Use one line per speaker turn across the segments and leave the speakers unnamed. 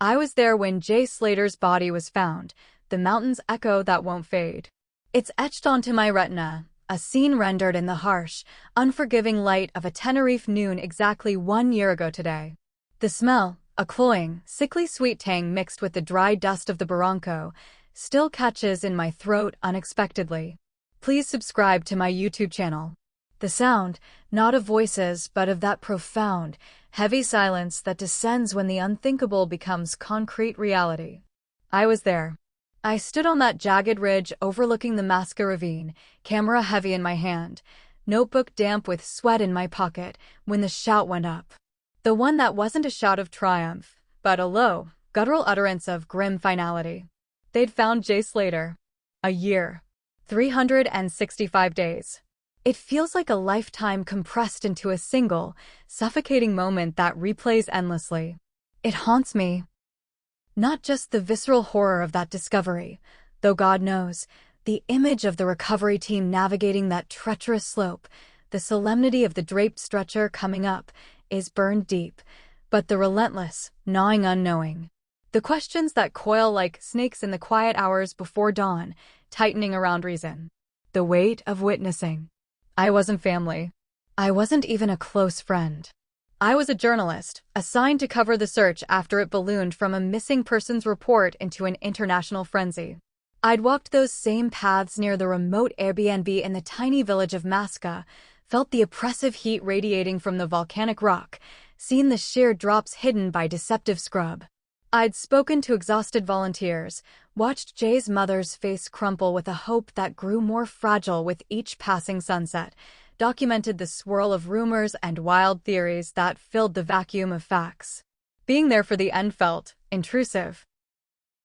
I was there when Jay Slater's body was found, the mountain's echo that won't fade. It's etched onto my retina, a scene rendered in the harsh, unforgiving light of a Tenerife noon exactly 1 year ago today. The smell, a cloying, sickly sweet tang mixed with the dry dust of the barranco, still catches in my throat unexpectedly. Please subscribe to my YouTube channel. The sound, not of voices but of that profound, heavy silence that descends when the unthinkable becomes concrete reality. I was there. I stood on that jagged ridge overlooking the Masca ravine, camera heavy in my hand, notebook damp with sweat in my pocket, when the shout went up. The one that wasn't a shout of triumph, but a low, guttural utterance of grim finality. They'd found Jay Slater. A year. 365 days. It feels like a lifetime compressed into a single, suffocating moment that replays endlessly. It haunts me. Not just the visceral horror of that discovery, though God knows, the image of the recovery team navigating that treacherous slope, the solemnity of the draped stretcher coming up, is burned deep, but the relentless, gnawing unknowing. The questions that coil like snakes in the quiet hours before dawn, tightening around reason. The weight of witnessing. I wasn't family. I wasn't even a close friend. I was a journalist, assigned to cover the search after it ballooned from a missing persons report into an international frenzy. I'd walked those same paths near the remote Airbnb in the tiny village of Masca, felt the oppressive heat radiating from the volcanic rock, seen the sheer drops hidden by deceptive scrub. I'd spoken to exhausted volunteers, watched Jay's mother's face crumple with a hope that grew more fragile with each passing sunset, documented the swirl of rumors and wild theories that filled the vacuum of facts. Being there for the end felt intrusive.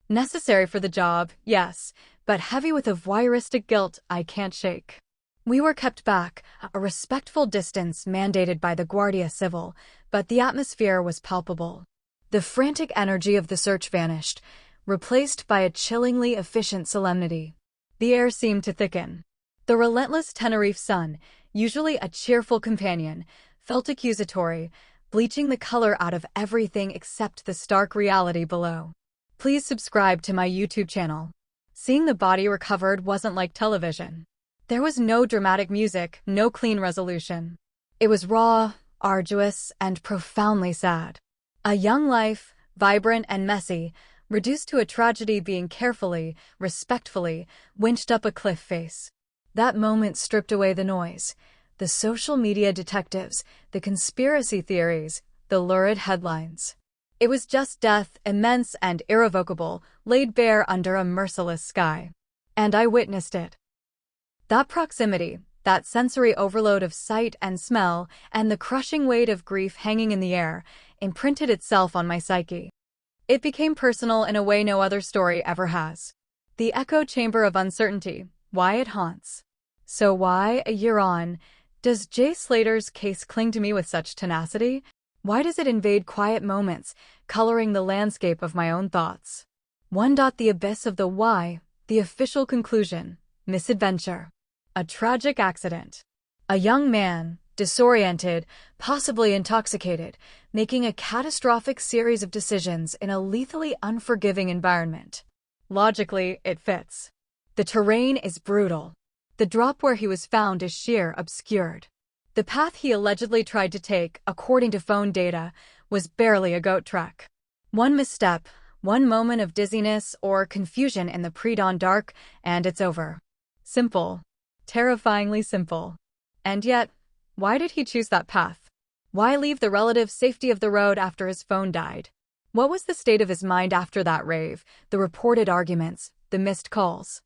Necessary for the job, yes, but heavy with a voyeuristic guilt I can't shake. We were kept back, a respectful distance mandated by the Guardia Civil, but the atmosphere was palpable. The frantic energy of the search vanished, replaced by a chillingly efficient solemnity. The air seemed to thicken. The relentless Tenerife sun, usually a cheerful companion, felt accusatory, bleaching the color out of everything except the stark reality below. Please subscribe to my YouTube channel. Seeing the body recovered wasn't like television. There was no dramatic music, no clean resolution. It was raw, arduous, and profoundly sad. A young life, vibrant and messy, reduced to a tragedy being carefully, respectfully, winched up a cliff face. That moment stripped away the noise, the social media detectives, the conspiracy theories, the lurid headlines. It was just death, immense and irrevocable, laid bare under a merciless sky. And I witnessed it. That proximity, that sensory overload of sight and smell, and the crushing weight of grief hanging in the air, imprinted itself on my psyche. It became personal in a way no other story ever has. The echo chamber of uncertainty, why it haunts. So why, a year on, does Jay Slater's case cling to me with such tenacity? Why does it invade quiet moments, coloring the landscape of my own thoughts? The abyss of the why, the official conclusion, misadventure. A tragic accident. A young man, disoriented, possibly intoxicated, making a catastrophic series of decisions in a lethally unforgiving environment. Logically, it fits. The terrain is brutal. The drop where he was found is sheer obscured. The path he allegedly tried to take, according to phone data, was barely a goat trek. One misstep, one moment of dizziness or confusion in the pre-dawn dark, and it's over. Simple. Terrifyingly simple. And yet, why did he choose that path? Why leave the relative safety of the road after his phone died? What was the state of his mind after that rave, the reported arguments, the missed calls?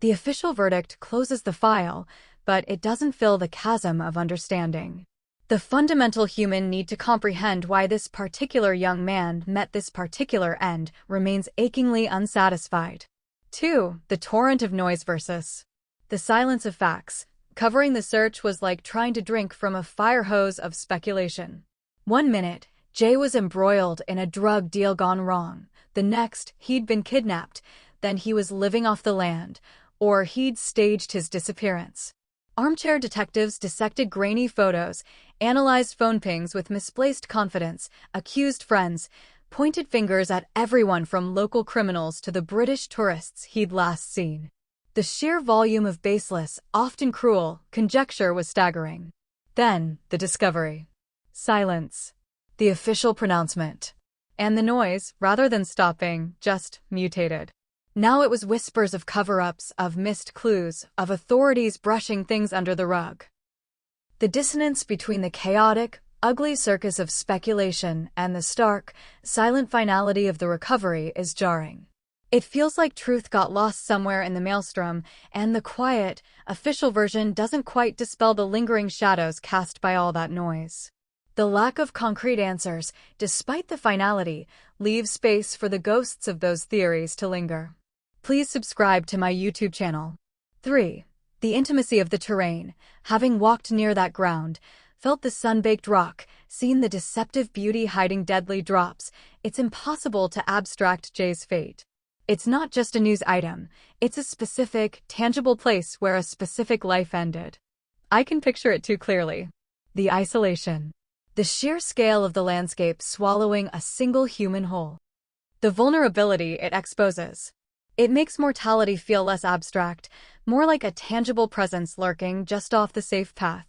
The official verdict closes the file, but it doesn't fill the chasm of understanding. The fundamental human need to comprehend why this particular young man met this particular end remains achingly unsatisfied. 2. The torrent of noise versus the silence of facts. Covering the search was like trying to drink from a fire hose of speculation. 1 minute, Jay was embroiled in a drug deal gone wrong. The next, he'd been kidnapped. Then he was living off the land, or he'd staged his disappearance. Armchair detectives dissected grainy photos, analyzed phone pings with misplaced confidence, accused friends, pointed fingers at everyone from local criminals to the British tourists he'd last seen. The sheer volume of baseless, often cruel, conjecture was staggering. Then, the discovery. Silence. The official pronouncement. And the noise, rather than stopping, just mutated. Now it was whispers of cover-ups, of missed clues, of authorities brushing things under the rug. The dissonance between the chaotic, ugly circus of speculation and the stark, silent finality of the recovery is jarring. It feels like truth got lost somewhere in the maelstrom, and the quiet, official version doesn't quite dispel the lingering shadows cast by all that noise. The lack of concrete answers, despite the finality, leaves space for the ghosts of those theories to linger. Please subscribe to my YouTube channel. 3. The intimacy of the terrain. Having walked near that ground, felt the sun-baked rock, seen the deceptive beauty hiding deadly drops, it's impossible to abstract Jay's fate. It's not just a news item, it's a specific, tangible place where a specific life ended. I can picture it too clearly. The isolation. The sheer scale of the landscape swallowing a single human whole. The vulnerability it exposes. It makes mortality feel less abstract, more like a tangible presence lurking just off the safe path.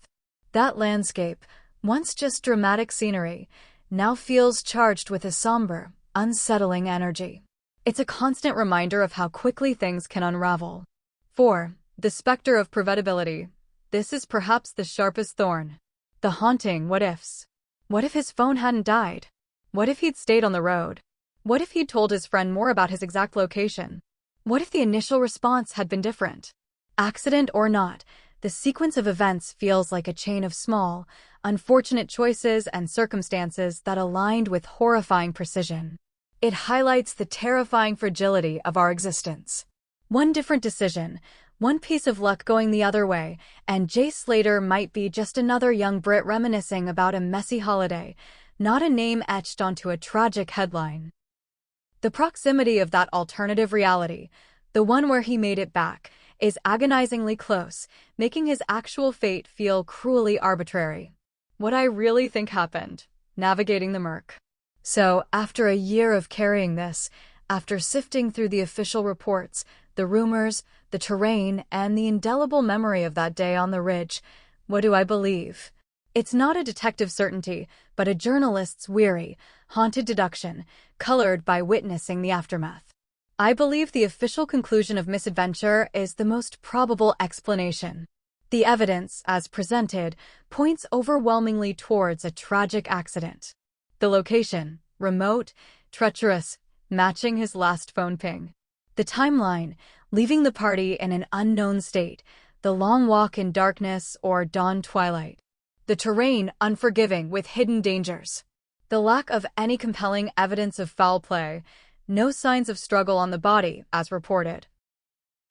That landscape, once just dramatic scenery, now feels charged with a somber, unsettling energy. It's a constant reminder of how quickly things can unravel. 4. The specter of preventability. This is perhaps the sharpest thorn. The haunting what-ifs. What if his phone hadn't died? What if he'd stayed on the road? What if he'd told his friend more about his exact location? What if the initial response had been different? Accident or not, the sequence of events feels like a chain of small, unfortunate choices and circumstances that aligned with horrifying precision. It highlights the terrifying fragility of our existence. One different decision, one piece of luck going the other way, and Jay Slater might be just another young Brit reminiscing about a messy holiday, not a name etched onto a tragic headline. The proximity of that alternative reality, the one where he made it back, is agonizingly close, making his actual fate feel cruelly arbitrary. What I really think happened. Navigating the murk. So, after a year of carrying this, after sifting through the official reports, the rumors, the terrain, and the indelible memory of that day on the ridge, what do I believe? It's not a detective certainty, but a journalist's weary, haunted deduction, colored by witnessing the aftermath. I believe the official conclusion of misadventure is the most probable explanation. The evidence, as presented, points overwhelmingly towards a tragic accident. The location, remote, treacherous, matching his last phone ping. The timeline, leaving the party in an unknown state, the long walk in darkness or dawn twilight. The terrain unforgiving with hidden dangers. The lack of any compelling evidence of foul play, no signs of struggle on the body, as reported.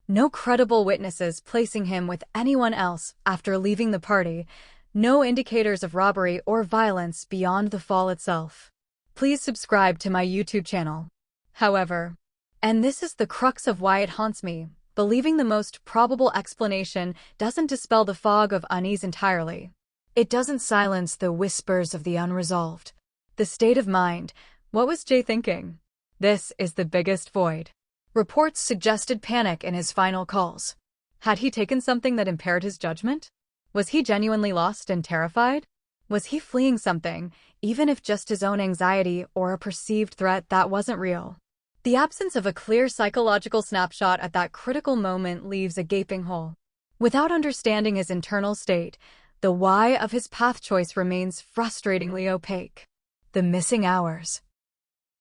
No credible witnesses placing him with anyone else after leaving the party, no indicators of robbery or violence beyond the fall itself. Please subscribe to my YouTube channel. However, and this is the crux of why it haunts me, believing the most probable explanation doesn't dispel the fog of unease entirely. It doesn't silence the whispers of the unresolved. The state of mind, what was Jay thinking? This is the biggest void. Reports suggested panic in his final calls. Had he taken something that impaired his judgment? Was he genuinely lost and terrified? Was he fleeing something, even if just his own anxiety or a perceived threat that wasn't real? The absence of a clear psychological snapshot at that critical moment leaves a gaping hole. Without understanding his internal state, the why of his path choice remains frustratingly opaque. The missing hours.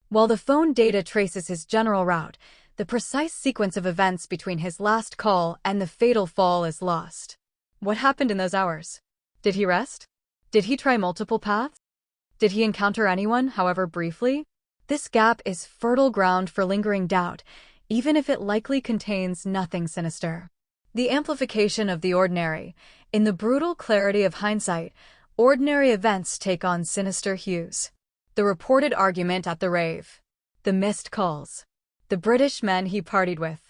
While the phone data traces his general route, the precise sequence of events between his last call and the fatal fall is lost. What happened in those hours? Did he rest? Did he try multiple paths? Did he encounter anyone, however briefly? This gap is fertile ground for lingering doubt, even if it likely contains nothing sinister. The amplification of the ordinary. In the brutal clarity of hindsight, ordinary events take on sinister hues. The reported argument at the rave. The missed calls. The British men he partied with.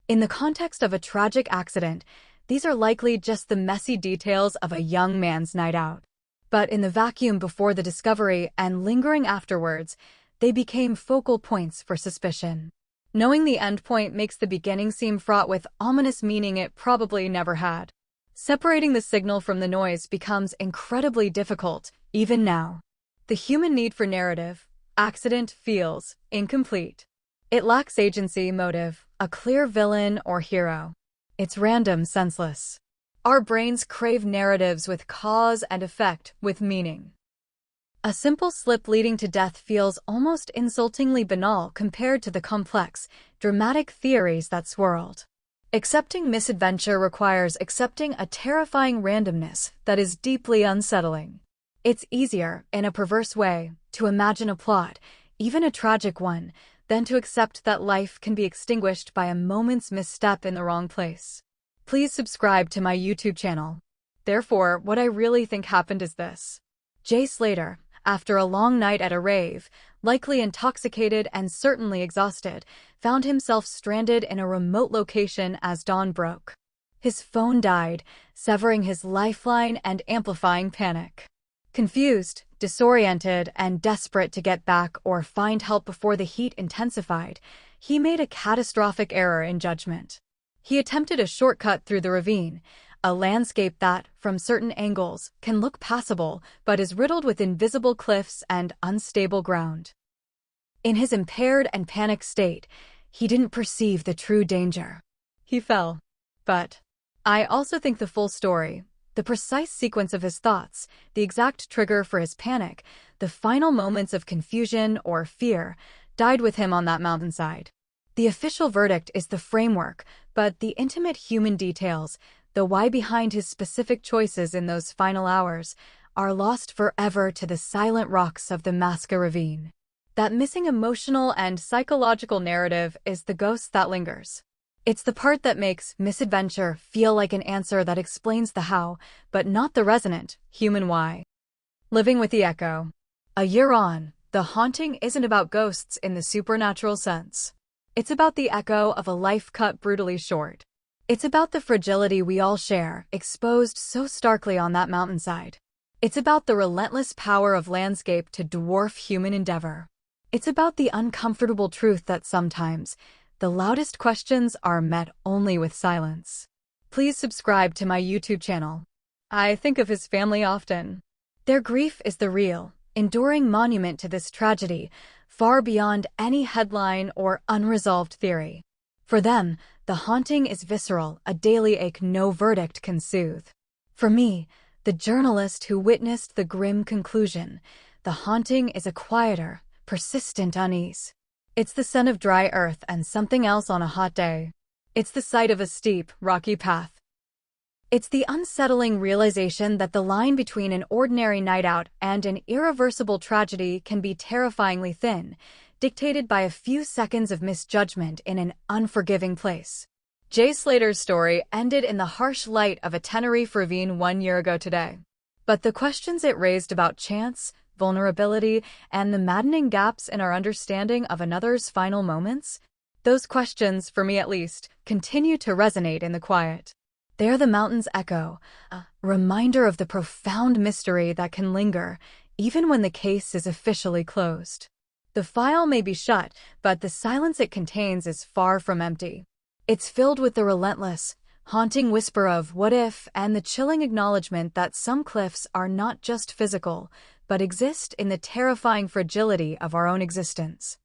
In the context of a tragic accident, these are likely just the messy details of a young man's night out. But in the vacuum before the discovery and lingering afterwards, they became focal points for suspicion. Knowing the endpoint makes the beginning seem fraught with ominous meaning it probably never had. Separating the signal from the noise becomes incredibly difficult, even now. The human need for narrative, accident feels incomplete. It lacks agency, motive, a clear villain or hero. It's random, senseless. Our brains crave narratives with cause and effect, with meaning. A simple slip leading to death feels almost insultingly banal compared to the complex, dramatic theories that swirled. Accepting misadventure requires accepting a terrifying randomness that is deeply unsettling. It's easier, in a perverse way, to imagine a plot, even a tragic one, than to accept that life can be extinguished by a moment's misstep in the wrong place. Please subscribe to my YouTube channel. Therefore, what I really think happened is this. Jay Slater, after a long night at a rave, likely intoxicated and certainly exhausted, found himself stranded in a remote location as dawn broke. His phone died, severing his lifeline and amplifying panic. Confused, disoriented, and desperate to get back or find help before the heat intensified, he made a catastrophic error in judgment. He attempted a shortcut through the ravine, a landscape that, from certain angles, can look passable but is riddled with invisible cliffs and unstable ground. In his impaired and panicked state, he didn't perceive the true danger. He fell. But I also think the full story, the precise sequence of his thoughts, the exact trigger for his panic, the final moments of confusion or fear, died with him on that mountainside. The official verdict is the framework, but the intimate human details, the why behind his specific choices in those final hours, are lost forever to the silent rocks of the Masca ravine. That missing emotional and psychological narrative is the ghost that lingers. It's the part that makes misadventure feel like an answer that explains the how, but not the resonant, human why. Living with the echo. A year on, The Haunting isn't about ghosts in the supernatural sense. It's about the echo of a life cut brutally short. It's about the fragility we all share, exposed so starkly on that mountainside. It's about the relentless power of landscape to dwarf human endeavor. It's about the uncomfortable truth that sometimes, the loudest questions are met only with silence. Please subscribe to my YouTube channel. I think of his family often. Their grief is the real, enduring monument to this tragedy, far beyond any headline or unresolved theory. For them, The Haunting is visceral, a daily ache no verdict can soothe. For me, the journalist who witnessed the grim conclusion, The Haunting is a quieter, persistent unease. It's the scent of dry earth and something else on a hot day. It's the sight of a steep, rocky path. It's the unsettling realization that the line between an ordinary night out and an irreversible tragedy can be terrifyingly thin, dictated by a few seconds of misjudgment in an unforgiving place. Jay Slater's story ended in the harsh light of a Tenerife ravine 1 year ago today. But the questions it raised about chance, vulnerability, and the maddening gaps in our understanding of another's final moments, those questions, for me at least, continue to resonate in the quiet. They are the mountain's echo, a reminder of the profound mystery that can linger, even when the case is officially closed. The file may be shut, but the silence it contains is far from empty. It's filled with the relentless, haunting whisper of what if and the chilling acknowledgement that some cliffs are not just physical, but exist in the terrifying fragility of our own existence.